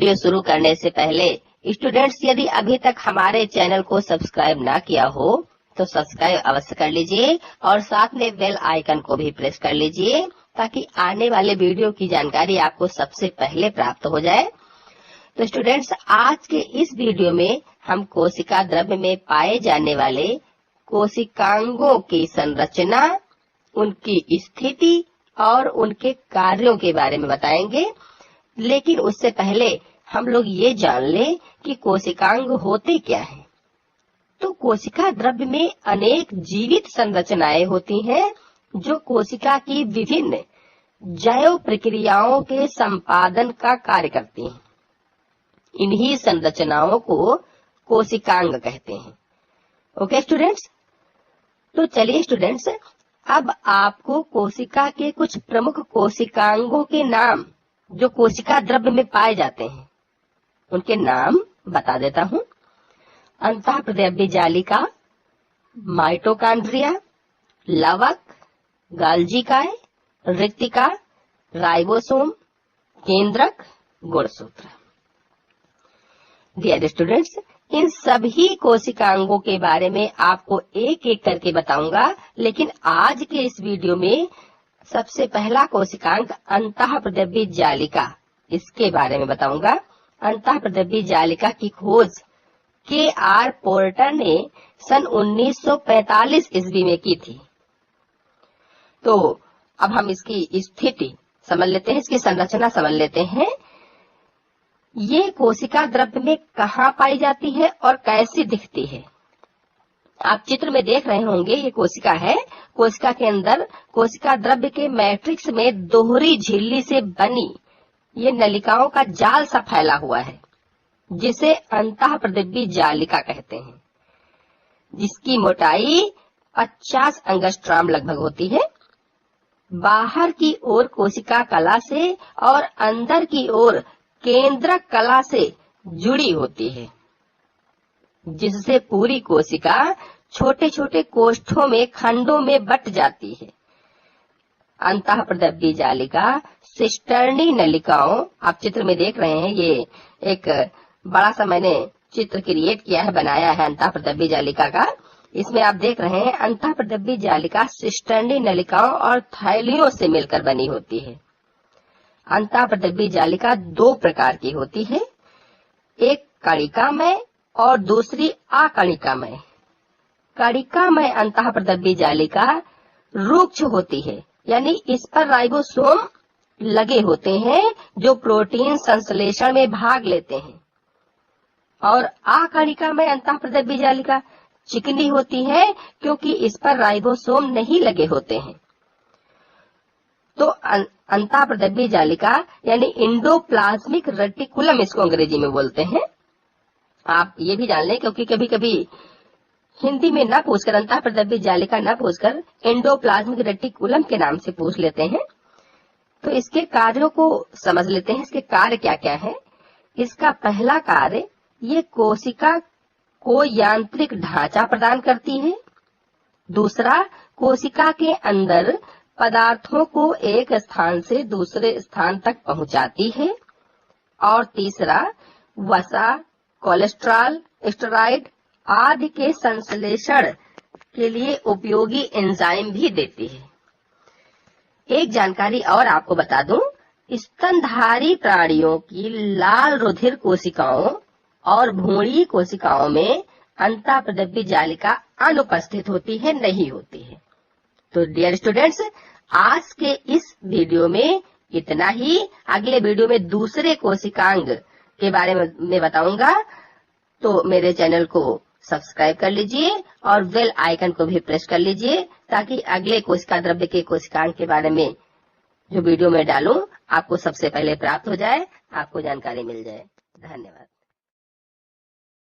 Video शुरू करने से पहले स्टूडेंट्स यदि अभी तक हमारे चैनल को सब्सक्राइब ना किया हो तो सब्सक्राइब अवश्य कर लीजिए और साथ में बेल आइकन को भी प्रेस कर लीजिए ताकि आने वाले वीडियो की जानकारी आपको सबसे पहले प्राप्त हो जाए। तो स्टूडेंट्स, आज के इस वीडियो में हम कोशिका द्रव्य में पाए जाने वाले कोशिकांगों की संरचना, उनकी स्थिति और उनके कार्यों के बारे में बताएंगे। लेकिन उससे पहले हम लोग ये जान लें कि कोशिकांग होते क्या हैं। तो कोशिका द्रव्य में अनेक जीवित संरचनाएं होती हैं जो कोशिका की विभिन्न जैव प्रक्रियाओं के संपादन का कार्य करती हैं। इन्हीं संरचनाओं को कोशिकांग कहते हैं। ओके स्टूडेंट्स, तो चलिए स्टूडेंट्स, अब आपको कोशिका के कुछ प्रमुख कोशिकांगों के नाम जो कोशिका द्रव्य में पाए जाते हैं उनके नाम बता देता हूँ। अंतःप्रद्रव्य जालिका, माइटोकॉन्ड्रिया, लवक, गाल्जिकाय, रिक्तिका, राइबोसोम, केंद्रक, गुणसूत्र। डियर स्टूडेंट्स, इन सभी कोशिकांगों के बारे में आपको एक एक करके बताऊंगा, लेकिन आज के इस वीडियो में सबसे पहला कोशिकांग अंतःप्रद्रव्य जालिका, इसके बारे में बताऊंगा। अंतःप्रद्रव्य जालिका की खोज के.आर. पोर्टर ने सन 1945 ईस्वी में की थी। तो अब हम इसकी स्थिति समझ लेते हैं, इसकी संरचना समझ लेते हैं। ये कोशिका द्रव्य में कहाँ पाई जाती है और कैसी दिखती है। आप चित्र में देख रहे होंगे, ये कोशिका है। कोशिका के अंदर कोशिका द्रव्य के मैट्रिक्स में दोहरी झिल्ली से बनी ये नलिकाओं का जाल सा फैला हुआ है जिसे अंतःप्रद्रव्य जालिका कहते हैं, जिसकी मोटाई 50 एंगस्ट्रॉम लगभग होती है। बाहर की ओर कोशिका कला से और अंदर की ओर केंद्रक कला से जुड़ी होती है, जिससे पूरी कोशिका छोटे छोटे कोष्ठों में खंडों में बट जाती है। अंतःप्रद्रव्य जालिका सिस्टर्नी नलिकाओं, आप चित्र में देख रहे हैं, ये एक बड़ा सा मैंने चित्र क्रिएट किया है, बनाया है अंतःप्रद्रव्य जालिका का। इसमें आप देख रहे हैं अंतःप्रद्रव्य जालिका सिस्टर्नी नलिकाओं और थैलियों से मिलकर बनी होती है। अंतःप्रद्रव्य जालिका दो प्रकार की होती है, एक कणिकामय और दूसरी अकणिकामय। कणिकामय अंतःप्रद्रव्य जालिका रुक्ष होती है, यानी इस पर राइबोसोम लगे होते हैं जो प्रोटीन संश्लेषण में भाग लेते हैं। और अकणिकामय अंतःप्रद्रव्य जालिका चिकनी होती है क्योंकि इस पर राइबोसोम नहीं लगे होते हैं। तो अंतःप्रद्रव्य जालिका यानी इंडोप्लाज्मिक रेटिकुलम इसको अंग्रेजी में बोलते हैं। आप ये भी जान लें, क्योंकि कभी कभी हिंदी में ना पूछकर, अंतःप्रद्रव्य जालिका ना पूछकर एंडोप्लाज्मिक रेटिकुलम के नाम से पूछ लेते हैं। तो इसके कार्यों को समझ लेते हैं, इसके कार्य क्या क्या है। इसका पहला कार्य, ये कोशिका को यांत्रिक ढांचा प्रदान करती है। दूसरा, कोशिका के अंदर पदार्थों को एक स्थान से दूसरे स्थान तक पहुंचाती है। और तीसरा, वसा, कोलेस्ट्रॉल, स्टेरॉइड आदि के संश्लेषण के लिए उपयोगी एंजाइम भी देती है। एक जानकारी और आपको बता दूं, स्तनधारी प्राणियों की लाल रुधिर कोशिकाओं और भ्रूणीय कोशिकाओं में अंतःप्रद्रव्य जालिका अनुपस्थित होती है, नहीं होती है। तो डियर स्टूडेंट्स, आज के इस वीडियो में इतना ही। अगले वीडियो में दूसरे कोशिकांग के बारे में बताऊंगा। तो मेरे चैनल को सब्सक्राइब कर लीजिए और बेल आइकन को भी प्रेस कर लीजिए ताकि अगले कोशिका द्रव्य के कोशिकांग के बारे में जो वीडियो में डालूं आपको सबसे पहले प्राप्त हो जाए, आपको जानकारी मिल जाए। धन्यवाद।